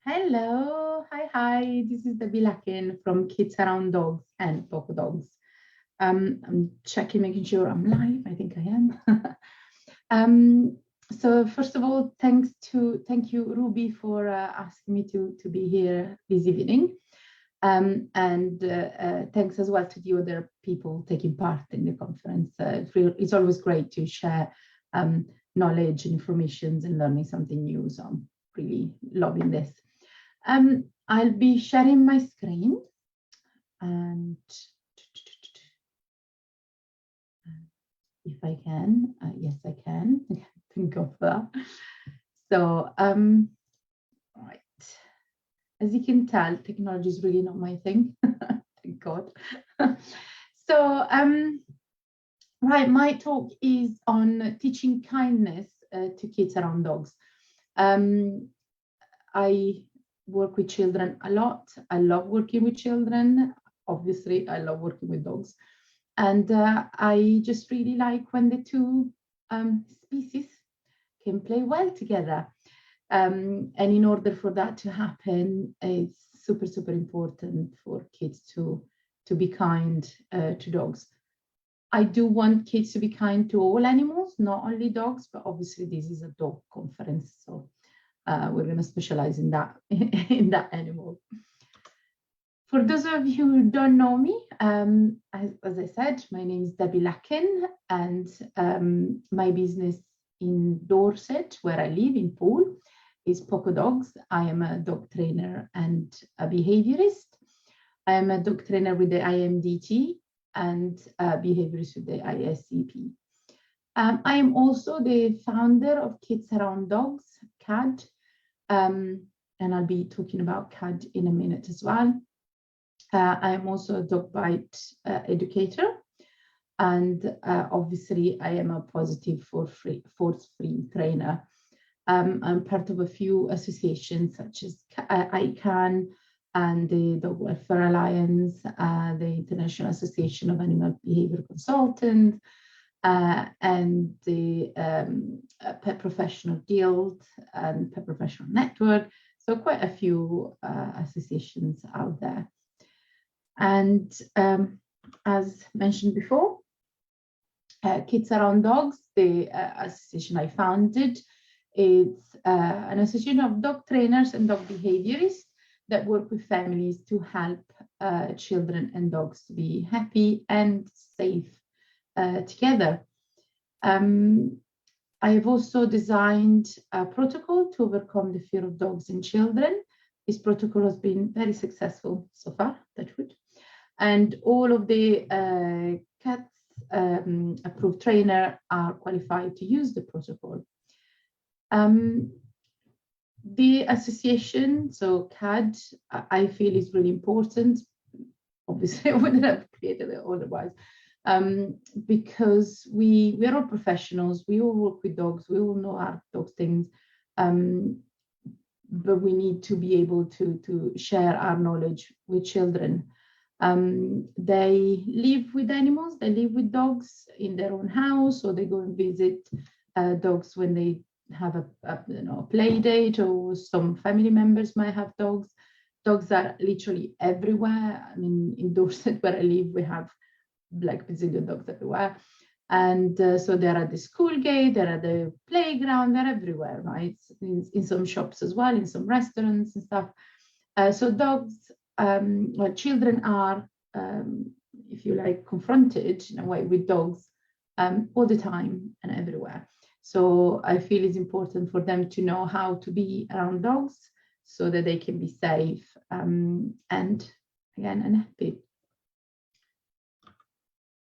Hello, hi. This is Debbie Lakin from Kids Around Dogs and Poco Dogs. I'm checking, making sure I'm live. I think I am. So first of all, thank you, Ruby, for asking me to be here this evening. And thanks as well to the other people taking part in the conference. It's always great to share knowledge and information and learning something new. So I'm really loving this. I'll be sharing my screen and if I can, yes, I can. Thank God for that. So, right. As you can tell, technology is really not my thing. Thank God. So, right, my talk is on teaching kindness to kids around dogs. I work with children a lot. I love working with children. Obviously, I love working with dogs. And I just really like when the two species can play well together. And in order for that to happen, it's super important for kids to be kind to dogs. I do want kids to be kind to all animals, not only dogs, but obviously this is a dog conference, so we're going to specialize in that in that animal. For those of you who don't know me, as I said, my name is Debbie Lakin, and my business in Dorset, where I live in Poole, is Poco Dogs. I am a dog trainer and a behaviorist. I am a dog trainer with the IMDT and a behaviorist with the ISCP. I am also the founder of Kids Around Dogs, CAD, and I'll be talking about CAD in a minute as well. I am also a dog bite educator, and obviously I am a positive force-free trainer. I'm part of a few associations such as ICANN and the Dog Welfare Alliance, the International Association of Animal Behavior Consultants, and the Pet Professional Guild and Pet Professional Network. So quite a few associations out there. And as mentioned before, Kids Around Dogs, the association I founded, it's an association of dog trainers and dog behaviorists that work with families to help children and dogs to be happy and safe together. I have also designed a protocol to overcome the fear of dogs in children. This protocol has been very successful so far, touch wood. And all of the CATS approved trainer are qualified to use the protocol. The association, so CAD, I feel is really important. Obviously, I wouldn't have created it otherwise, because we are all professionals. We all work with dogs. We all know our dog things, but we need to be able to share our knowledge with children. They live with animals. They live with dogs in their own house, or they go and visit dogs when they have a play date, or some family members might have dogs. Dogs are literally everywhere. I mean, in Dorset, where I live, we have like bazillion dogs everywhere. And so they're at the school gate, they're at the playground, they're everywhere, right? In some shops as well, in some restaurants and stuff. So dogs, well, children are, if you like, confronted in a way with dogs all the time and everywhere. So I feel it's important for them to know how to be around dogs so that they can be safe and again, and happy.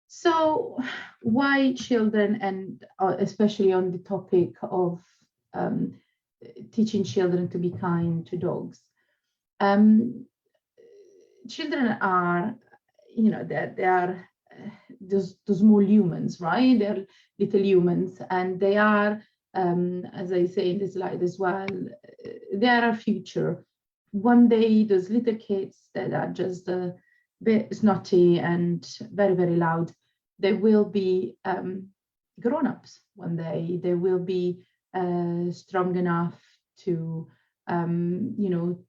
So why children, and especially on the topic of teaching children to be kind to dogs? Children are, they are those small humans, right? They're little humans, and they are, as I say in the slide as well, they are our future. One day, those little kids that are just a bit snotty and very, very loud, they will be grown-ups one day. They will be strong enough to you know,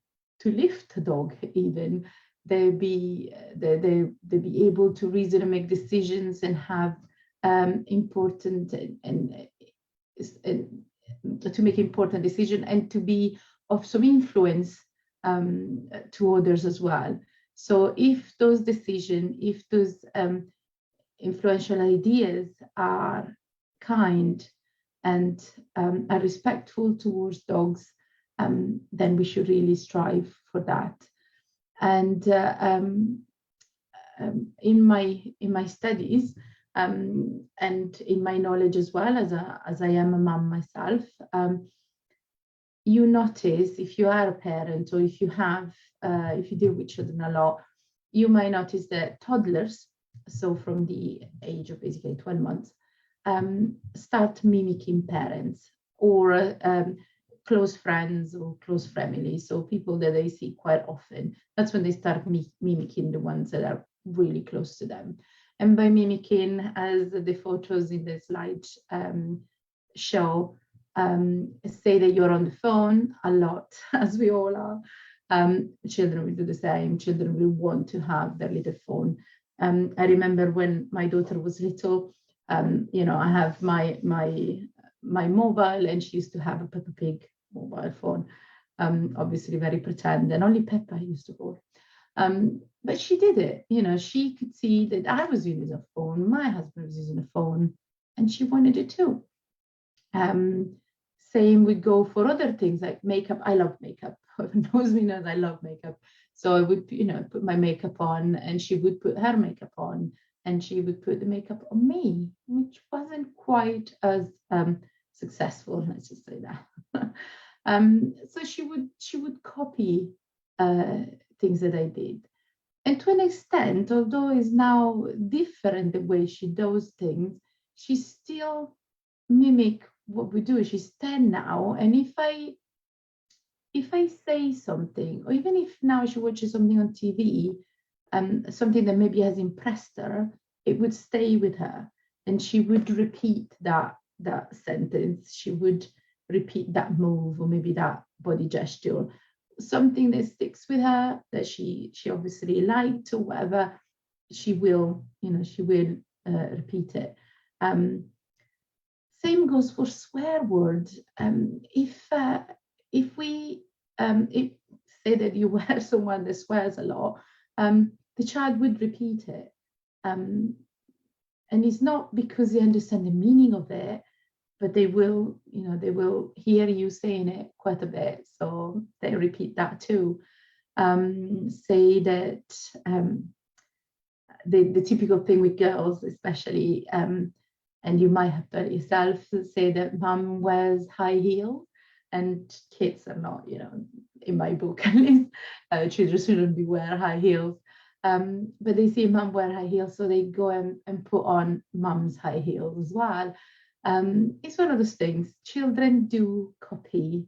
to lift a dog even. They be able to reason and make decisions and have important and to make important decisions and to be of some influence to others as well. So if those decisions, if those influential ideas are kind and are respectful towards dogs, then we should really strive for that. And in my studies and in my knowledge as well, as I am a mom myself, you notice, if you are a parent or if you deal with children a lot, you might notice that toddlers, so from the age of basically 12 months, start mimicking parents or close friends or close family, so people that they see quite often. That's when they start mimicking the ones that are really close to them. And by mimicking, as the photos in the slide show, say that you're on the phone a lot, as we all are. Children will do the same. Children will want to have their little phone. I remember when my daughter was little, you know, I have my mobile, and she used to have a Peppa Pig mobile phone, obviously very pretend, and only Peppa used to call. But she did it, you know, she could see that I was using a phone, my husband was using a phone, and she wanted it too. Same would go for other things like makeup. I love makeup. Whoever knows me knows I love makeup. So I would, you know, put my makeup on, and she would put her makeup on, and she would put the makeup on me, which wasn't quite as successful, let's just say that. So she would copy things that I did. And to an extent, although it's now different the way she does things, she still mimic what we do. She's 10 now, and if I say something, or even if now she watches something on TV, something that maybe has impressed her, it would stay with her, and she would repeat that sentence. She would repeat that move, or maybe that body gesture, something that sticks with her that she obviously liked or whatever. She will, you know, she will repeat it. Same goes for swear words. If we say that you were someone that swears a lot, the child would repeat it. And it's not because they understand the meaning of it, but they will, you know, they will hear you saying it quite a bit, so they repeat that too. Say that the typical thing with girls, especially, and you might have done it yourself, say that mom wears high heels, and kids are not, you know, in my book at least, children shouldn't be wear high heels. But they see mom wear high heels, so they go and put on mom's high heels as well. It's one of those things. Children do copy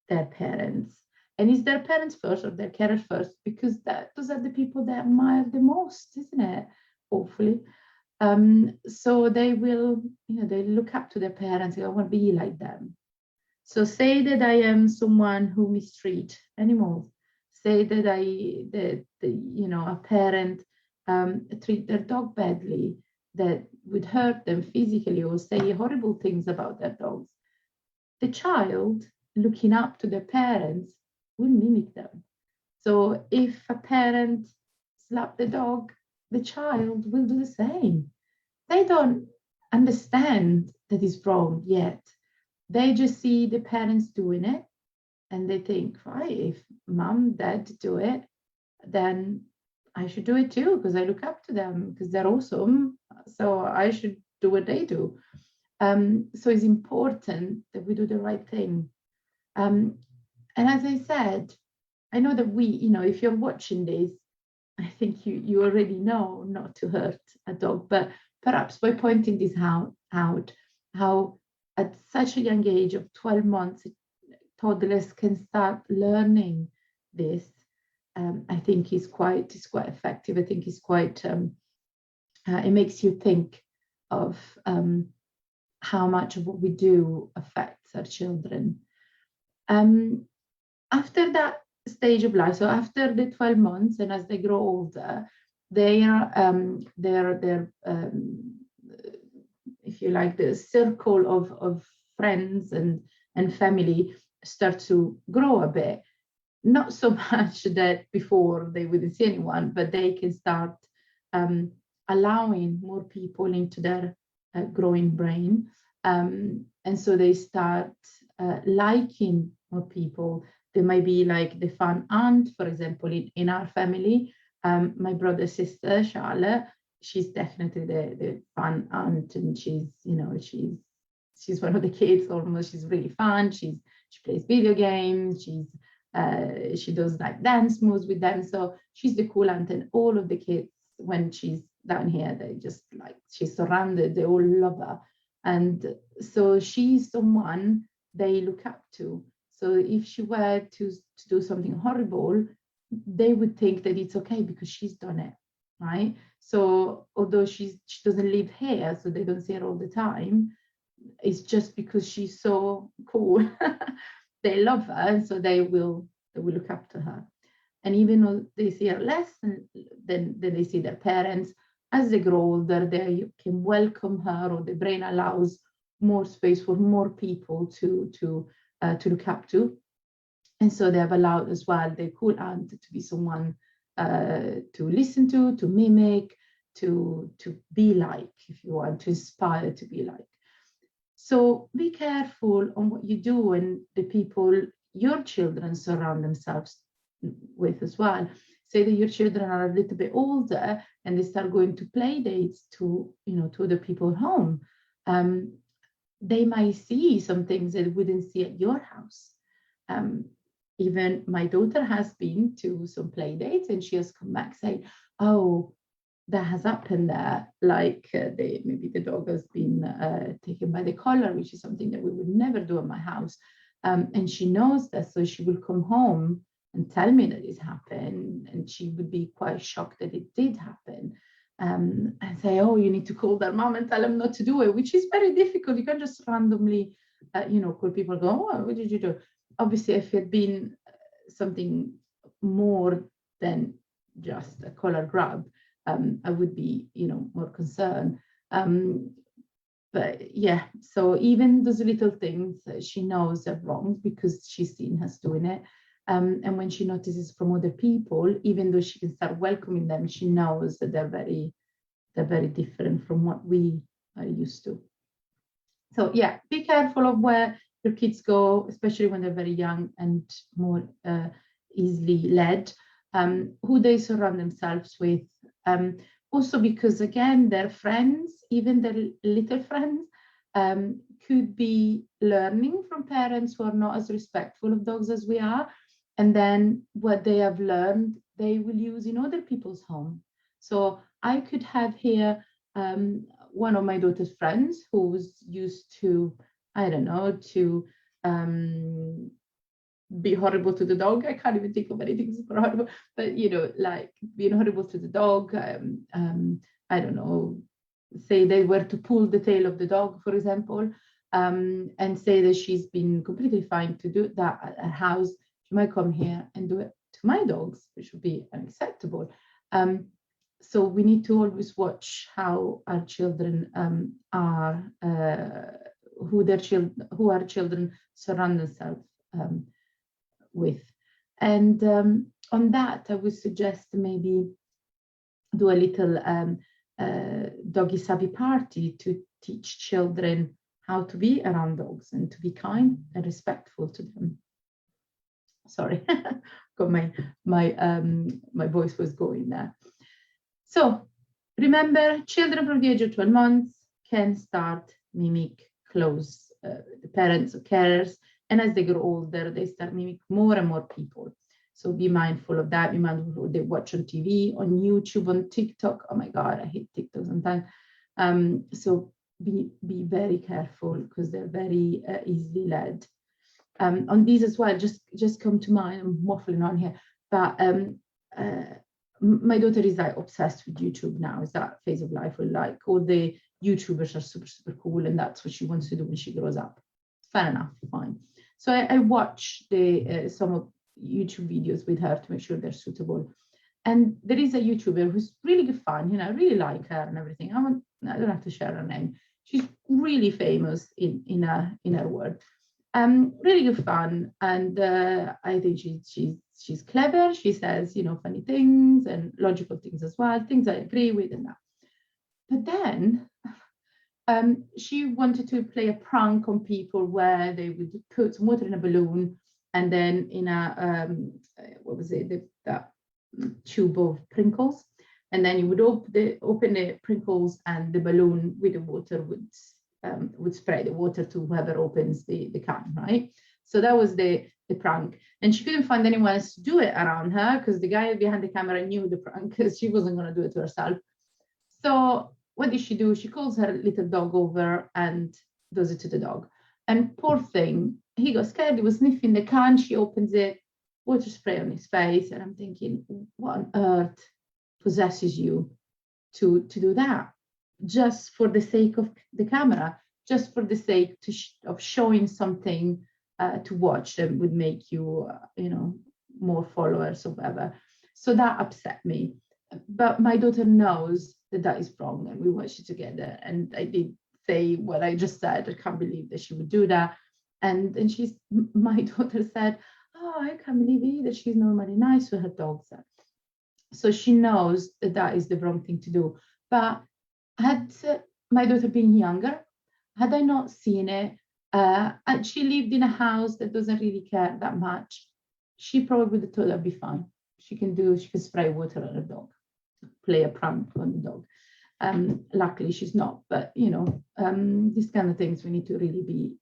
their parents, and it's their parents first or their carers first, because those are the people they admire the most, isn't it? Hopefully. So they will, you know, they look up to their parents. I want to be like them. So say that I am someone who mistreat animals. Say that you know, a parent treat their dog badly, that would hurt them physically or say horrible things about their dogs. The child looking up to their parents will mimic them. So if a parent slaps the dog, the child will do the same. They don't understand that it's wrong yet. They just see the parents doing it, and they think, right, if mom, dad do it, then I should do it too, because I look up to them, because they're awesome. So I should do what they do. So it's important that we do the right thing. And as I said, I know that we, you know, if you're watching this, I think you already know not to hurt a dog, but perhaps by pointing this out, how at such a young age of 12 months, toddlers can start learning this. I think is quite effective. I think it's quite, it makes you think of how much of what we do affects our children. after that stage of life, so after the 12 months and as they grow older, their if you like, the circle of friends and family start to grow a bit. Not so much that before they wouldn't see anyone, but they can start allowing more people into their growing brain. And so they start liking more people. They might be like the fun aunt, for example, in our family. My brother's sister, Charlotte, she's definitely the fun aunt, and she's she's one of the kids almost. She's really fun. She plays video games. She does like dance moves with them. So she's the cool aunt, and all of the kids, when she's down here, they just like, she's surrounded, they all love her. And so she's someone they look up to. So if she were to do something horrible, they would think that it's okay because she's done it, right? So although she doesn't live here, so they don't see her all the time, it's just because she's so cool. They love her, and so they will look up to her. And even though they see her less than they see their parents, as they grow older, they can welcome her, or the brain allows more space for more people to look up to. And so they have allowed as well the cool aunt to be someone to listen to mimic, to be like, if you want, to inspire to be like. So be careful on what you do and the people your children surround themselves with as well. Say that your children are a little bit older and they start going to play dates to other people's home. They might see some things that they wouldn't see at your house. Even my daughter has been to some play dates and she has come back saying, oh, that has happened there, like maybe the dog has been taken by the collar, which is something that we would never do at my house. And she knows that, so she will come home and tell me that it happened, and she would be quite shocked that it did happen. And say, oh, you need to call their mom and tell them not to do it, which is very difficult. You can't just randomly, call people and go, oh, what did you do? Obviously, if it had been something more than just a collar grab, I would be, more concerned. But yeah, so even those little things she knows are wrong because she's seen us doing it. And when she notices from other people, even though she can start welcoming them, she knows that they're very different from what we are used to. So yeah, be careful of where your kids go, especially when they're very young and more easily led. Who they surround themselves with. Also because, again, their friends, even their little friends, could be learning from parents who are not as respectful of dogs as we are. And then what they have learned, they will use in other people's home. So I could have here one of my daughter's friends who was used to, I don't know, to be horrible to the dog. I can't even think of anything super horrible, but like being horrible to the dog. I don't know, say they were to pull the tail of the dog, for example, and say that she's been completely fine to do that at her house. She might come here and do it to my dogs, which would be unacceptable. So we need to always watch how our children are, who our children surround themselves with. And on that, I would suggest maybe do a little doggy savvy party to teach children how to be around dogs and to be kind and respectful to them. Sorry, got my voice was going there. So remember, children from the age of 12 months can start mimic close the parents or carers. And as they grow older, they start mimic more and more people. So be mindful of that. Be mindful of what they watch on TV, on YouTube, on TikTok. Oh my God, I hate TikTok sometimes. So be very careful because they're very easily led. On these as well, just come to mind, I'm waffling on here, but my daughter is like obsessed with YouTube now. It's that phase of life where like all the YouTubers are super, super cool and that's what she wants to do when she grows up. Fair enough, fine. So I watch some of YouTube videos with her to make sure they're suitable. And there is a YouTuber who's really good fun, I really like her and everything. I don't have to share her name. She's really famous in her world. Really good fun, and I think she's clever. She says funny things and logical things as well, things I agree with and that. But then she wanted to play a prank on people where they would put some water in a balloon, and then in a what was it, that tube of Pringles, and then you would open the Pringles, and the balloon with the water would spray the water to whoever opens the can, right? So that was the prank, and she couldn't find anyone else to do it around her because the guy behind the camera knew the prank because she wasn't going to do it to herself. So what did she do? She calls her little dog over and does it to the dog. And poor thing, he got scared. He was sniffing the can. She opens it, water spray on his face, and I'm thinking, what on earth possesses you to do that? Just for the sake of the camera, just for the sake of showing something to watch that would make you, more followers or whatever. So that upset me. But my daughter knows that is wrong, and we watched it together. And I did say what I just said. I can't believe that she would do that. And my daughter said, "Oh, I can't believe either. She's normally nice to her dogs." So she knows that is the wrong thing to do. But had my daughter been younger, had I not seen it, and she lived in a house that doesn't really care that much, she probably would have thought that'd be fine. She can spray water on her dog, play a prank on the dog. Luckily, she's not. But these kind of things we need to really be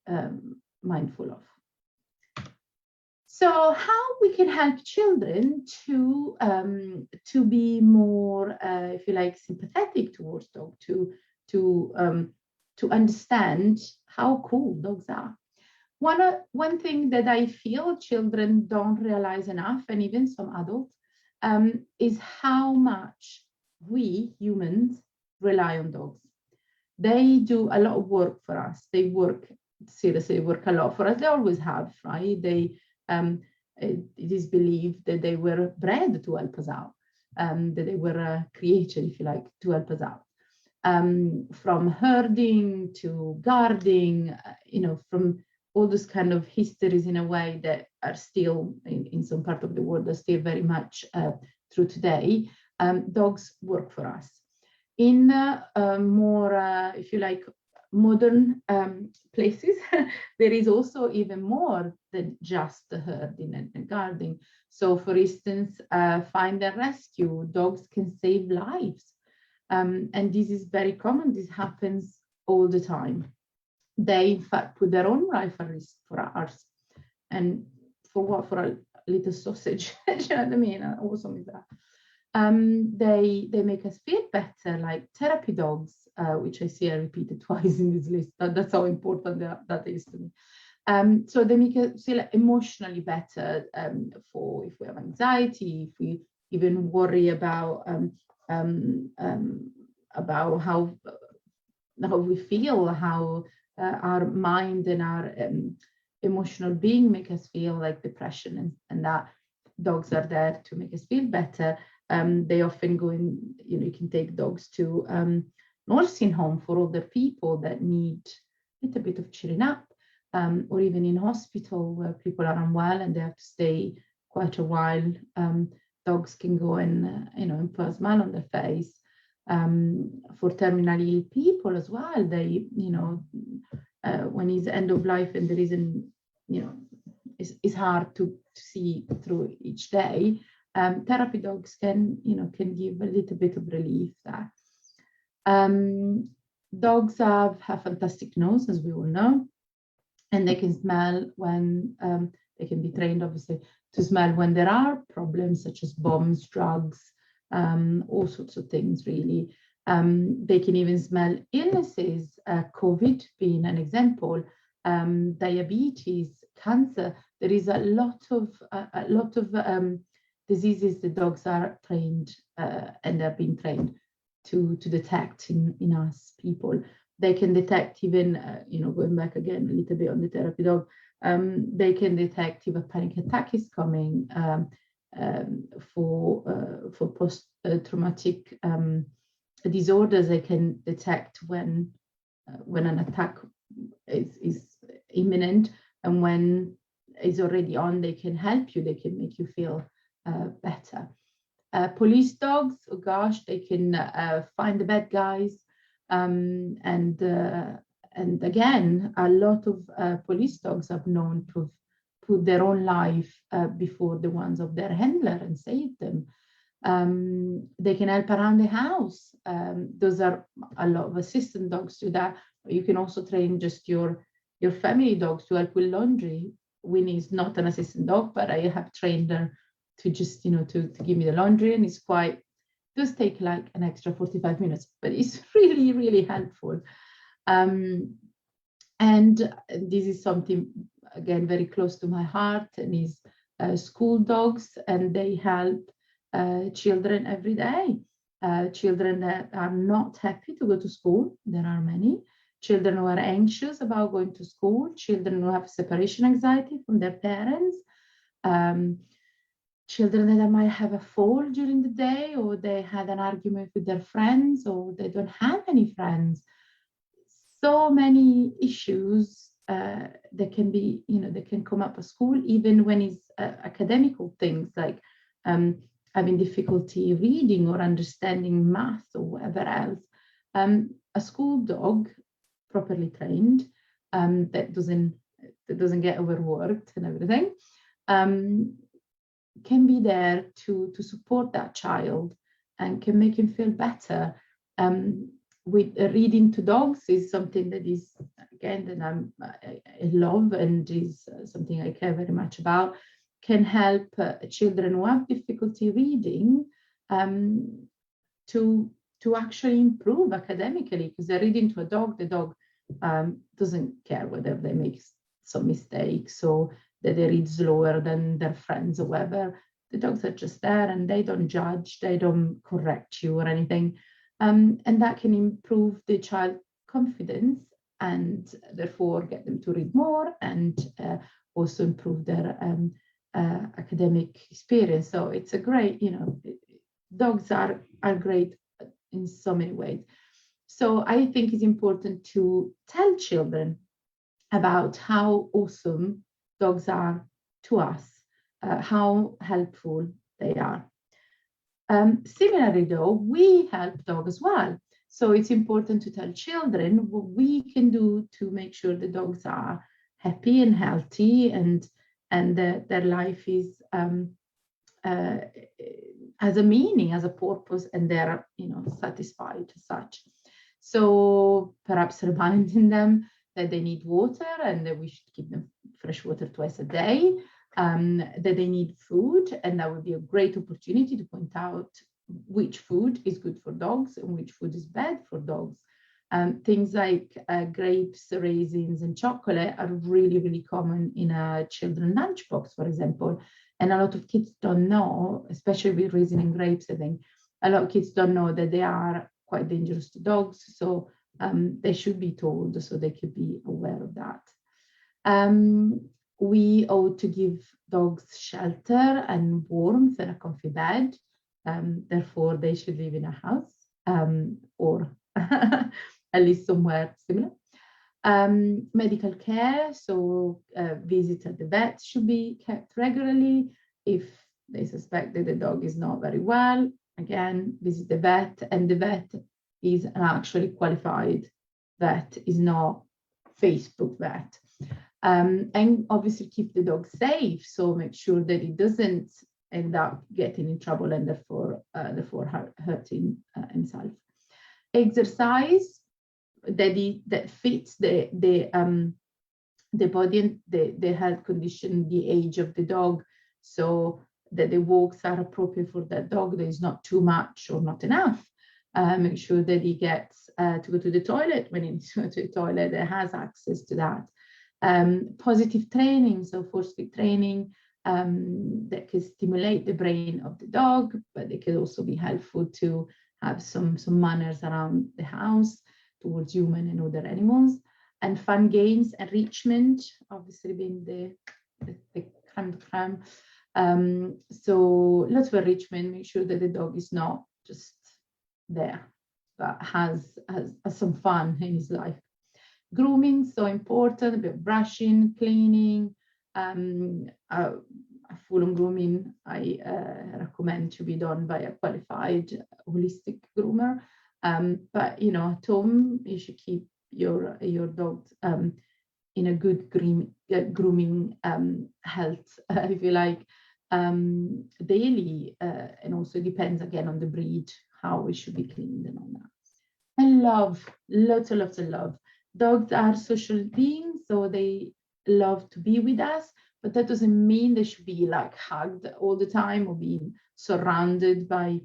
mindful of. So how we can help children to be more, if you like, sympathetic towards dogs, to understand how cool dogs are. One thing that I feel children don't realize enough, and even some adults, is how much we humans rely on dogs. They do a lot of work for us. They work a lot for us. They always have, right? It is believed that they were bred to help us out, that they were created, if you like, to help us out. From herding to guarding, from all those kind of histories in a way that are still in some part of the world are still very much true today. Dogs work for us. In more, if you like, modern places, there is also even more than just the herding and guarding. So, for instance, find and rescue, dogs can save lives. And this is very common. This happens all the time. They, in fact, put their own life at risk for ours. And for what? For a little sausage. Do you know what I mean? How awesome is that? They make us feel better, like therapy dogs, which I see I repeated twice in this list. That's how important that is to me. So they make us feel emotionally better for if we have anxiety, if we even worry about how we feel, how our mind and our emotional being make us feel, like depression, and that dogs are there to make us feel better. They often go in, you can take dogs to nursing home for older people that need a little bit of cheering up, or even in hospital where people are unwell and they have to stay quite a while. Dogs can go and, and put a smile on their face. For terminally ill people as well, they, when it's end of life and there isn't, it's hard to see through each day. Therapy dogs can give a little bit of relief there. Dogs have a fantastic nose, as we all know, and they can smell when they can be trained, obviously, to smell when there are problems such as bombs, drugs, all sorts of things, really. They can even smell illnesses, COVID being an example, diabetes, cancer. There is a lot of diseases the dogs are trained and they're being trained to detect in us people. They can detect even, going back again a little bit on the therapy dog, They can detect if a panic attack is coming. For post-traumatic disorders, they can detect when an attack is imminent, and when it's already on, they can help you. They can make you feel better. Police dogs, oh gosh, they can find the bad guys, and again, a lot of police dogs are known to put their own life before the ones of their handler and save them. They can help around the house. Those are a lot of assistant dogs do that. You can also train just your family dogs to help with laundry. Winnie is not an assistant dog, but I have trained her to just, to give me the laundry, and it's does take like an extra 45 minutes, but it's really, really helpful. And this is something, again, very close to my heart, and is school dogs, and they help children every day. Children that are not happy to go to school, there are many. Children who are anxious about going to school, children who have separation anxiety from their parents, children that might have a fall during the day, or they had an argument with their friends, or they don't have any friends. So many issues that can be, that can come up at school, even when it's academical things like having difficulty reading or understanding math or whatever else. A school dog, properly trained, that doesn't get overworked and everything, can be there to support that child and can make him feel better. With reading to dogs is something that is, again, that I love, and is something I care very much about. Can help children who have difficulty reading to actually improve academically, because they're reading to a dog. The dog doesn't care whether they make some mistakes or that they read slower than their friends or whatever. The dogs are just there, and they don't judge, they don't correct you or anything. And that can improve the child's confidence, and therefore get them to read more, and also improve their academic experience. So it's a great, dogs are great in so many ways. So I think it's important to tell children about how awesome dogs are to us, how helpful they are. Similarly, though, we help dogs as well. So it's important to tell children what we can do to make sure the dogs are happy and healthy, and their life is has a meaning, has a purpose, and they're satisfied as such. So perhaps reminding them that they need water, and that we should give them fresh water twice a day. That they need food, and that would be a great opportunity to point out which food is good for dogs and which food is bad for dogs. Things like grapes, raisins, and chocolate are really, really common in a children's lunchbox, for example. And a lot of kids don't know, especially with raisin and grapes, I think, a lot of kids don't know that they are quite dangerous to dogs. So they should be told, so they could be aware of that. We ought to give dogs shelter and warmth and a comfy bed. Therefore, they should live in a house, or at least somewhere similar. Medical care, so visits at the vet should be kept regularly. If they suspect that the dog is not very well, again, visit the vet, and the vet is an actually qualified vet, is not Facebook vet. And obviously keep the dog safe, so make sure that it doesn't end up getting in trouble and therefore hurting himself. Exercise that fits the body and the health condition, the age of the dog, so that the walks are appropriate for that dog. There is not too much or not enough. Make sure that he gets to go to the toilet when he needs to go to the toilet, that has access to that. Positive training, so force-fit training, that can stimulate the brain of the dog, but it can also be helpful to have some manners around the house towards human and other animals. and fun games, enrichment, obviously being the creme de creme. So lots of enrichment, make sure that the dog is not just there, but has some fun in his life. Grooming, so important, a bit of brushing, cleaning, a full-on grooming I recommend to be done by a qualified holistic groomer. But you know, at home you should keep your dog in a good grooming health, if you like, daily, and also depends again on the breed how it should be cleaned and all that. And love, lots of love. Dogs are social beings, so they love to be with us, but that doesn't mean they should be like hugged all the time or being surrounded by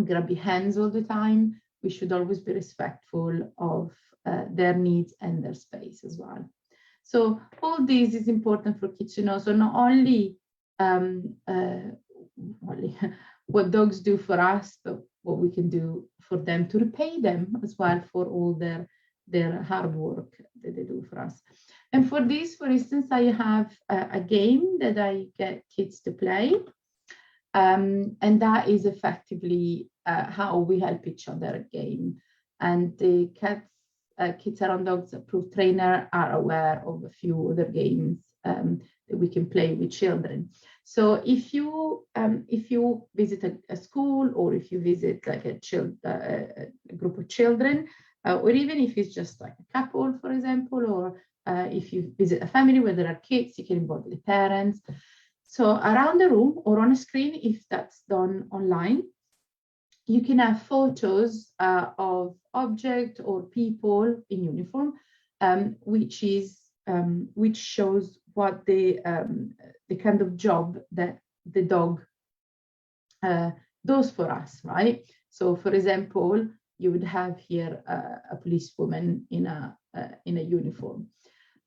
grubby hands all the time. We should always be respectful of their needs and their space as well. So all this is important for kids to know. So not only what dogs do for us, but what we can do for them to repay them as well for all their hard work that they do for us. And for this, for instance, I have a game that I get kids to play. And that is effectively how we help each other game. And the Kids Around Dogs approved trainer are aware of a few other games that we can play with children. So if you visit a school, or if you visit like a group of children, or even if it's just like a couple, for example, or if you visit a family where there are kids, you can involve the parents. So around the room or on a screen, if that's done online, you can have photos of objects or people in uniform, which shows what the kind of job that the dog does for us, right? So, for example, you would have here a policewoman in a uniform,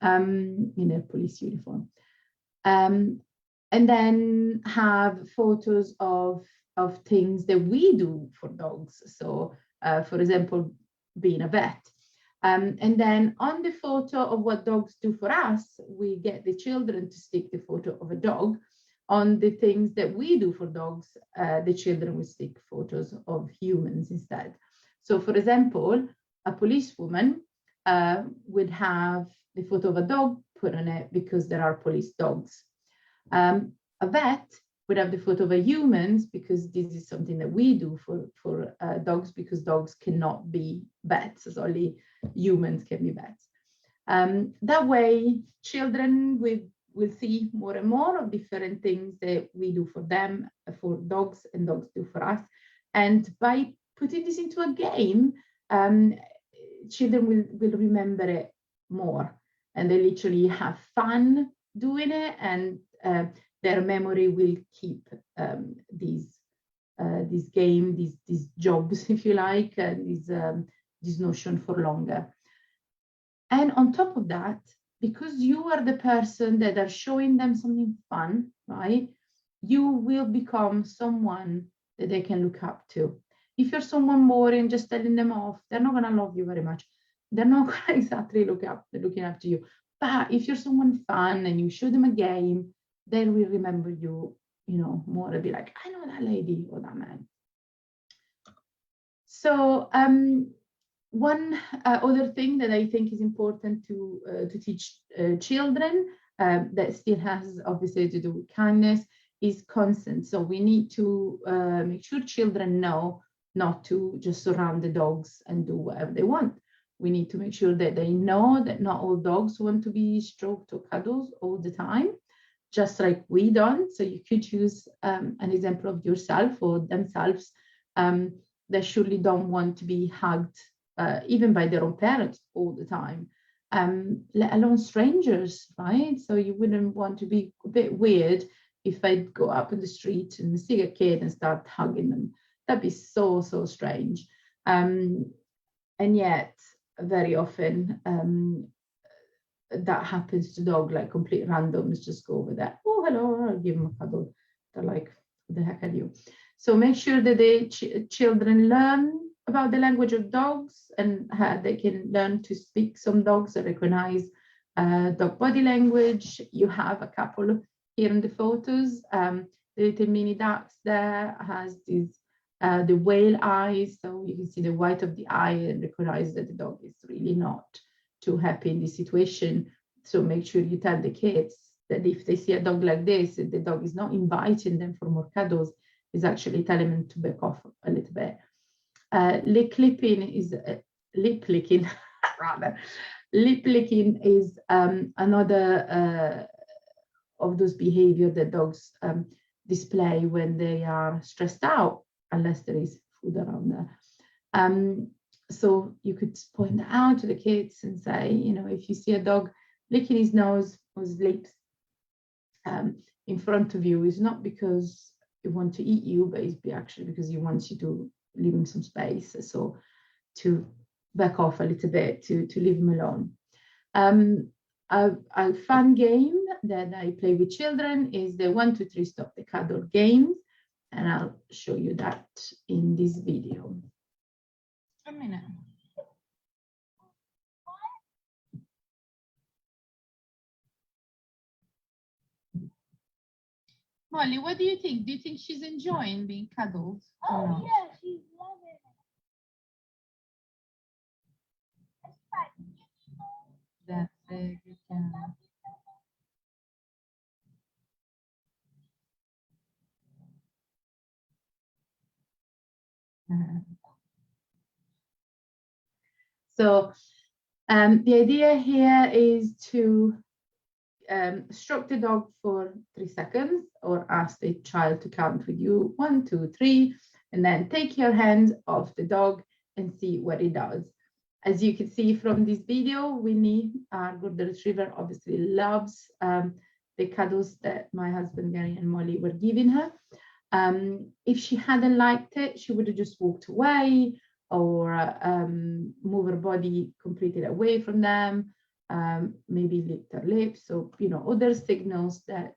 in a police uniform, and then have photos of things that we do for dogs. So, for example, being a vet. And then on the photo of what dogs do for us, we get the children to stick the photo of a dog. On the things that we do for dogs, the children will stick photos of humans instead. So, for example, a policewoman would have the photo of a dog put on it because there are police dogs. A vet would have the photo of a humans because this is something that we do for dogs, because dogs cannot be vets, as only humans can be vets. That way, children will see more and more of different things that we do for them, for dogs, and dogs do for us. And by putting this into a game, children will remember it more, and they literally have fun doing it, and their memory will keep these game, these jobs, if you like, this notion for longer. And on top of that, because you are the person that are showing them something fun, right? You will become someone that they can look up to. If you're someone boring, just telling them off, they're not gonna love you very much. They're not gonna exactly looking up to you. But if you're someone fun and you show them a game, they will remember you, more. They'll be like, I know that lady or that man. So one other thing that I think is important to teach children that still has obviously to do with kindness is consent. So we need to make sure children know not to just surround the dogs and do whatever they want. We need to make sure that they know that not all dogs want to be stroked or cuddled all the time, just like we don't. So you could use an example of yourself or themselves that surely don't want to be hugged even by their own parents all the time, let alone strangers, right? So you wouldn't want to be a bit weird if I'd go up in the street and see a kid and start hugging them. That'd be so strange. And yet, very often, that happens to dog, like complete randoms just go over there. Oh, hello, I'll give them a cuddle. They're like, what the heck are you? So make sure that the children learn about the language of dogs and how they can learn to speak. Some dogs recognize dog body language. You have a couple here in the photos. The little mini dachs there has these the whale eyes, so you can see the white of the eye and recognize that the dog is really not too happy in this situation. So make sure you tell the kids that if they see a dog like this, the dog is not inviting them for more cuddles, is actually telling them to back off a little bit. Lip licking is lip licking rather. Lip licking is another of those behavior that dogs display when they are stressed out, unless there is food around there. So you could point that out to the kids and say, you know, if you see a dog licking his nose or his lips in front of you, it's not because he wants to eat you, but it's actually because he wants you to leave him some space. So to back off a little bit, to leave him alone. A fun game that I play with children is the 1, 2, 3 stop the cuddle games, and I'll show you that in this video. A minute. Molly, what do you think? Do you think she's enjoying being cuddled? Oh, yeah, she's loving it. That's it. You can. So the idea here is to stroke the dog for 3 seconds or ask the child to count with you 1, 2, 3, and then take your hand off the dog and see what it does. As you can see from this video, Winnie, our golden retriever, obviously loves the cuddles that my husband Gary and Molly were giving her. If she hadn't liked it, she would have just walked away or move her body completely away from them, maybe licked her lips, so you know, other signals that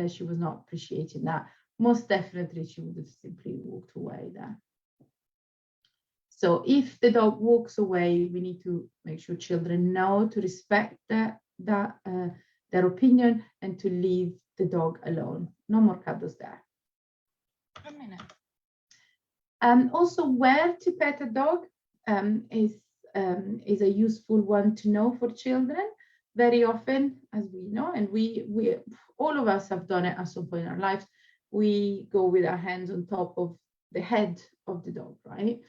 she was not appreciating that. Most definitely she would have simply walked away there. So if the dog walks away, we need to make sure children know to respect their opinion and to leave the dog alone. No more cuddles there. A minute. Also, where to pet a dog is a useful one to know for children. Very often, as we know, and we all of us have done it at some point in our lives, we go with our hands on top of the head of the dog, right?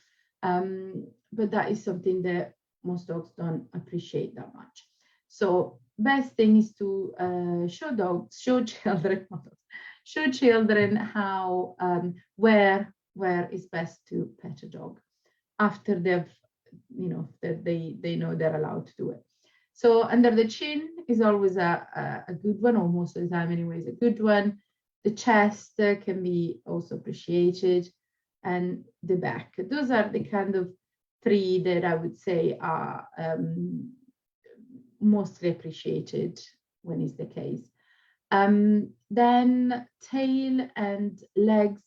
But that is something that most dogs don't appreciate that much. So best thing is to show children how where is best to pet a dog after they've, you know, that they know they're allowed to do it. So under the chin is always a good one, or most of the time anyways, a good one. The chest can be also appreciated, and the back. Those are the kind of 3 that I would say are mostly appreciated when is the case. Then tail and legs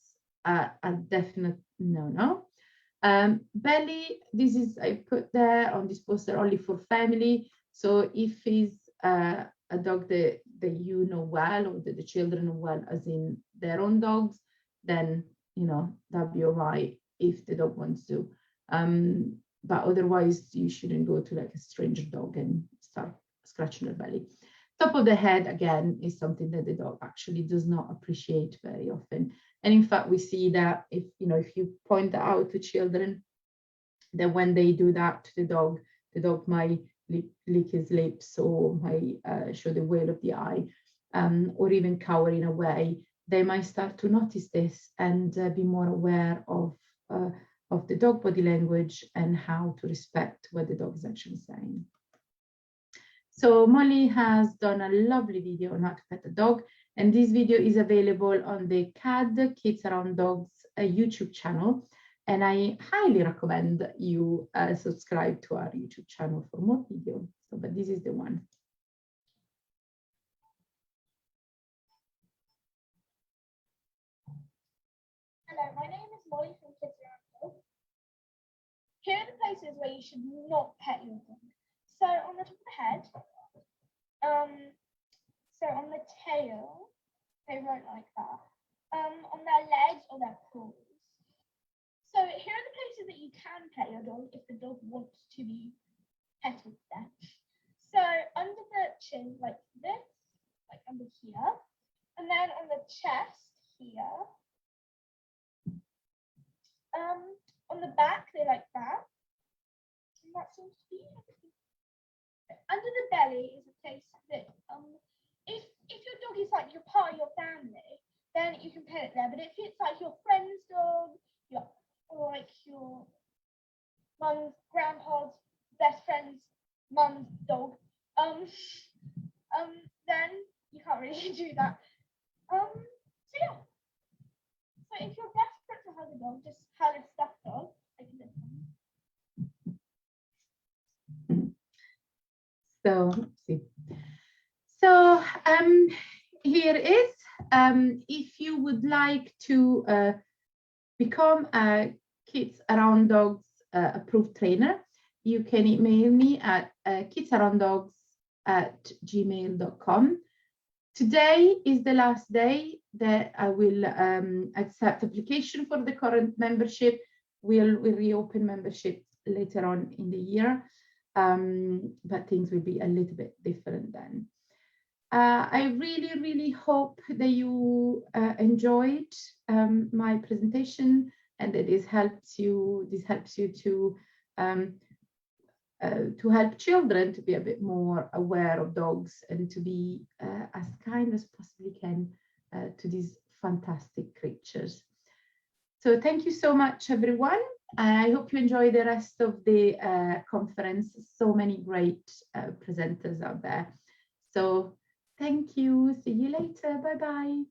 are definite no. Belly, this is, I put there on this poster only for family. So if it's a dog that you know well, or that the children know well, as in their own dogs, then you know that'd be all right if the dog wants to. But otherwise, you shouldn't go to like a stranger dog and start scratching their belly. Top of the head, again, is something that the dog actually does not appreciate very often. And in fact, we see that if you point that out to children, that when they do that to the dog might lick his lips, or might show the whale of the eye, or even cowering away. They might start to notice this and be more aware of the dog body language and how to respect what the dog is actually saying. So Molly has done a lovely video on how to pet a dog, and this video is available on the CAD Kids Around Dogs YouTube channel, and I highly recommend you subscribe to our YouTube channel for more videos. So, but this is the one. Hello, my name is Molly from Kids Around Dogs. here are the places where you should not pet your dog. So on the top of the head, so on the tail, they won't like that. On their legs or their paws. So here are the places that you can pet your dog if the dog wants to be petted there. So under the chin, like this, like under here, and then on the chest here. On the back, they like that. And that seems to be everything. Under the belly is a place that if your dog is like your part of your family, then you can pet it there. But if it's like your friend's dog, or like your mum's, grandpa's best friend's mum's dog, then you can't really do that. So yeah. So if you're desperate to hug a dog, just hug a stuffed dog, like this one. So here is, if you would like to become a Kids Around Dogs approved trainer, you can email me at kidsarounddogs@gmail.com. Today is the last day that I will accept application for the current membership. We'll reopen membership later on in the year, but things will be a little bit different then. I really, really hope that you enjoyed my presentation and that this helps you to help children to be a bit more aware of dogs and to be as kind as possibly can to these fantastic creatures. So thank you so much, everyone. I hope you enjoy the rest of the conference. So many great presenters out there. So thank you. See you later. Bye-bye.